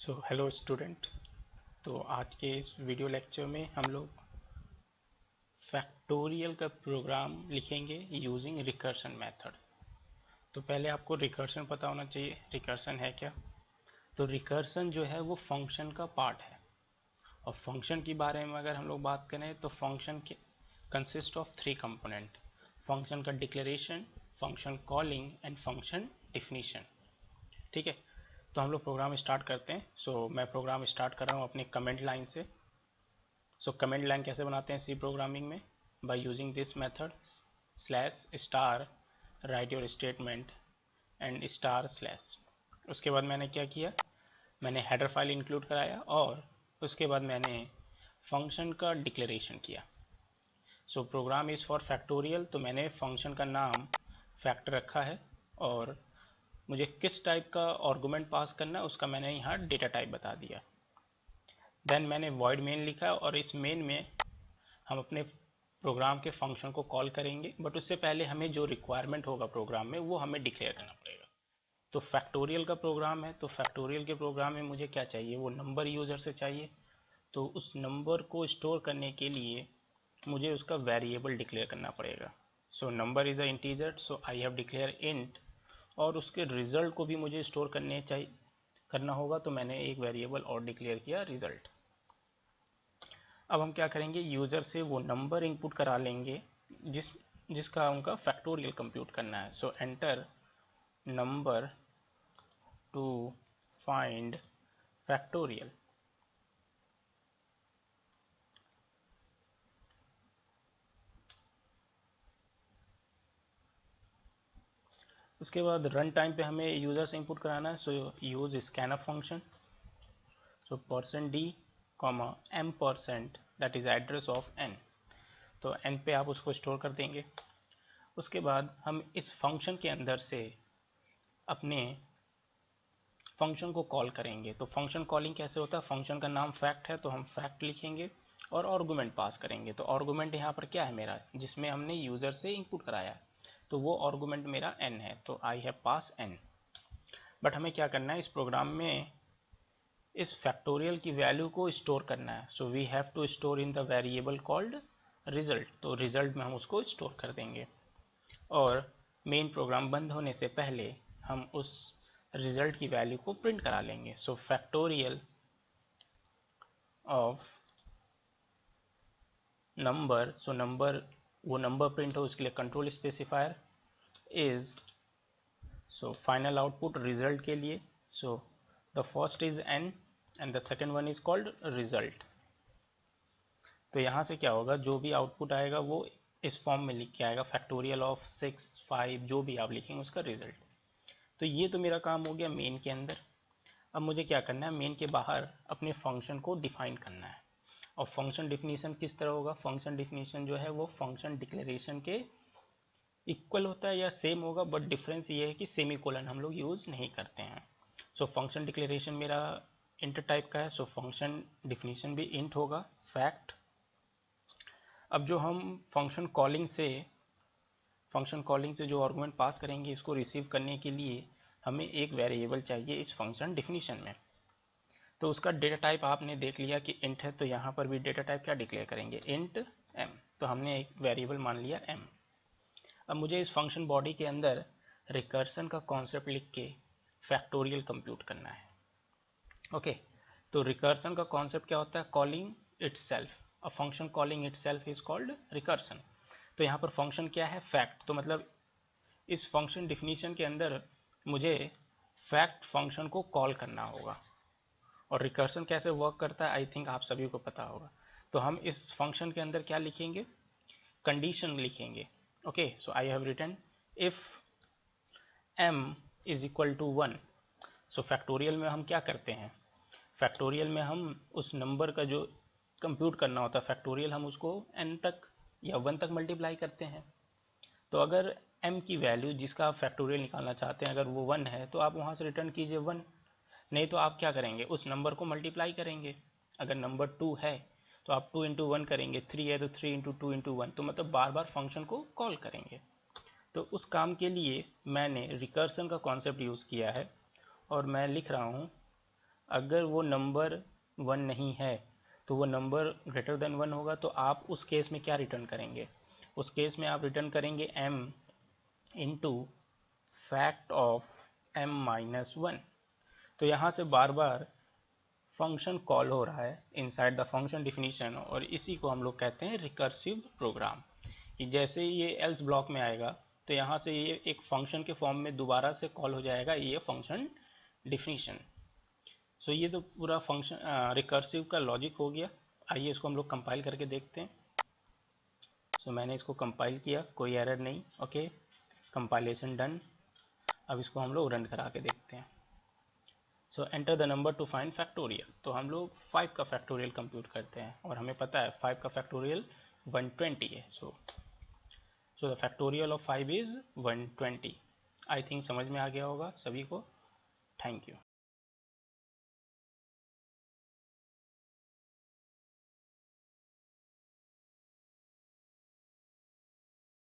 Hello student. तो आज के इस वीडियो लेक्चर में हम लोग फैक्टोरियल का प्रोग्राम लिखेंगे यूजिंग रिकर्सन मेथड। तो पहले आपको रिकर्सन पता होना चाहिए, रिकर्सन है क्या। तो रिकर्सन जो है वो फंक्शन का पार्ट है। और फंक्शन के बारे में अगर हम लोग बात करें तो फंक्शन के कंसिस्ट ऑफ 3 कंपोनेंट: फंक्शन का declaration, function calling and function definition. ठीक है, तो हम लोग प्रोग्राम स्टार्ट करते हैं। मैं प्रोग्राम स्टार्ट कर रहा हूँ अपनी कमेंट लाइन से। कमेंट लाइन कैसे बनाते हैं सी प्रोग्रामिंग में? By using this method slash star right your statement and star slash. उसके बाद मैंने क्या किया, मैंने हेडर फाइल इंक्लूड कराया और उसके बाद मैंने फंक्शन का डिक्लेरेशन किया। प्रोग्राम इज़ फॉर फैक्टोरियल, तो मैंने फंक्शन का नाम फैक्ट रखा है और मुझे किस टाइप का आर्गुमेंट पास करना है उसका मैंने यहाँ डेटा टाइप बता दिया। देन मैंने वॉइड मेन लिखा और इस मेन में हम अपने प्रोग्राम के फंक्शन को कॉल करेंगे, बट उससे पहले हमें जो रिक्वायरमेंट होगा प्रोग्राम में वो हमें डिक्लेयर करना पड़ेगा। तो फैक्टोरियल का प्रोग्राम है, तो फैक्टोरियल के प्रोग्राम में मुझे क्या चाहिए, वो नंबर यूज़र से चाहिए। तो उस नंबर को स्टोर करने के लिए मुझे उसका वेरिएबल डिक्लेयर करना पड़ेगा। Number is a integer, so I have declare int. और उसके रिजल्ट को भी मुझे स्टोर करना होगा, तो मैंने एक वेरिएबल और डिक्लेयर किया रिजल्ट। अब हम क्या करेंगे, यूज़र से वो नंबर इनपुट करा लेंगे जिसका उनका फैक्टोरियल कंप्यूट करना है। Enter number two find factorial. उसके बाद रन टाइम पे हमें यूज़र से इनपुट कराना है। Use scanf function. %d, m%, that is address of n। तो n पे आप उसको स्टोर कर देंगे। उसके बाद हम इस फंक्शन के अंदर से अपने फंक्शन को कॉल करेंगे। तो फंक्शन कॉलिंग कैसे होता है, फंक्शन का नाम फैक्ट है तो हम फैक्ट लिखेंगे और आर्गुमेंट पास करेंगे। तो आर्गुमेंट यहाँ पर क्या है मेरा, जिसमें हमने यूज़र से इनपुट कराया है, तो वो आर्गुमेंट मेरा n है, तो I have pass n। But हमें क्या करना है, इस प्रोग्राम में इस फैक्टोरियल की वैल्यू को स्टोर करना है। We have to store in the variable called result. तो रिजल्ट में हम उसको स्टोर कर देंगे और मेन प्रोग्राम बंद होने से पहले हम उस रिजल्ट की वैल्यू को प्रिंट करा लेंगे। फैक्टोरियल ऑफ नंबर, नंबर वो नंबर प्रिंट हो उसके लिए control specifier is, final output result के लिए, the first is n and the second one is called result. तो यहाँ से क्या होगा, जो भी आउटपुट आएगा वो इस फॉर्म में लिख के आएगा, फैक्टोरियल ऑफ 6, 5 जो भी आप लिखेंगे उसका रिजल्ट। तो ये तो मेरा काम हो गया मेन के अंदर। अब मुझे क्या करना है, मेन के बाहर अपने फंक्शन को डिफाइन करना है। और फंक्शन डिफिनीशन किस तरह होगा, फंक्शन डिफिनीशन जो है वो फंक्शन डिक्लेरेशन के इक्वल होता है या सेम होगा, बट डिफरेंस ये है कि सेमीकोलन हम लोग यूज़ नहीं करते हैं। फंक्शन डिक्लेरेशन मेरा इंट टाइप का है, फंक्शन डिफिनीशन भी इंट होगा फैक्ट। अब जो हम फंक्शन कॉलिंग से जो आर्गुमेंट पास करेंगे, इसको रिसीव करने के लिए हमें एक वेरिएबल चाहिए इस फंक्शन डिफिनीशन में। तो उसका डेटा टाइप आपने देख लिया कि इंट है, तो यहाँ पर भी डेटा टाइप क्या डिक्लेयर करेंगे, इंट m। तो हमने एक वेरिएबल मान लिया m। अब मुझे इस फंक्शन बॉडी के अंदर रिकर्सन का कॉन्सेप्ट लिख के फैक्टोरियल कंप्यूट करना है। ओके, तो रिकर्सन का कॉन्सेप्ट क्या होता है, calling itself. A function calling itself is called recursion. तो यहाँ पर फंक्शन क्या है, फैक्ट। तो मतलब इस फंक्शन डिफिनीशन के अंदर मुझे फैक्ट फंक्शन को कॉल करना होगा। और रिकर्सन कैसे वर्क करता है आई थिंक आप सभी को पता होगा। तो हम इस फंक्शन के अंदर क्या लिखेंगे, कंडीशन लिखेंगे। Okay, I have written if m is equal to 1। Factorial में हम क्या करते हैं, फैक्टोरियल में हम उस नंबर का जो कंप्यूट करना होता है फैक्टोरियल, हम उसको n तक या 1 तक मल्टीप्लाई करते हैं। तो अगर m की वैल्यू जिसका आप फैक्टोरियल निकालना चाहते हैं अगर वो 1 है, तो आप वहाँ से रिटर्न कीजिए 1। नहीं तो आप क्या करेंगे, उस नंबर को मल्टीप्लाई करेंगे। अगर नंबर 2 है तो आप 2 इंटू 1 करेंगे, 3 है तो 3 इंटू 2 इंटू 1, तो मतलब बार बार फंक्शन को कॉल करेंगे। तो उस काम के लिए मैंने रिकर्सन का कॉन्सेप्ट यूज़ किया है और मैं लिख रहा हूँ अगर वो नंबर 1 नहीं है तो वो नंबर ग्रेटर देन 1 होगा, तो आप उस केस में क्या रिटर्न करेंगे? उस केस में आप रिटर्न करेंगे m into fact of m minus 1। तो यहाँ से बार बार फंक्शन कॉल हो रहा है इनसाइड द फंक्शन डिफिनीशन, और इसी को हम लोग कहते हैं रिकर्सिव प्रोग्राम। कि जैसे ही ये एल्स ब्लॉक में आएगा तो यहाँ से ये एक फंक्शन के फॉर्म में दोबारा से कॉल हो जाएगा ये फंक्शन डिफिनीशन। सो ये तो पूरा फंक्शन रिकर्सिव का लॉजिक हो गया। आइए इसको हम लोग कंपाइल करके देखते हैं। सो मैंने इसको कंपाइल किया, कोई एरर नहीं। Okay, compilation done. अब इसको हम लोग रन करा के देखते हैं। सो enter the number two find factorial. तो हम लोग 5 का फैक्टोरियल कंप्यूट करते हैं और हमें पता है 5 का फैक्टोरियल 120 है। So the factorial of 5 is 120। I think समझ में आ गया होगा सभी को। Thank you.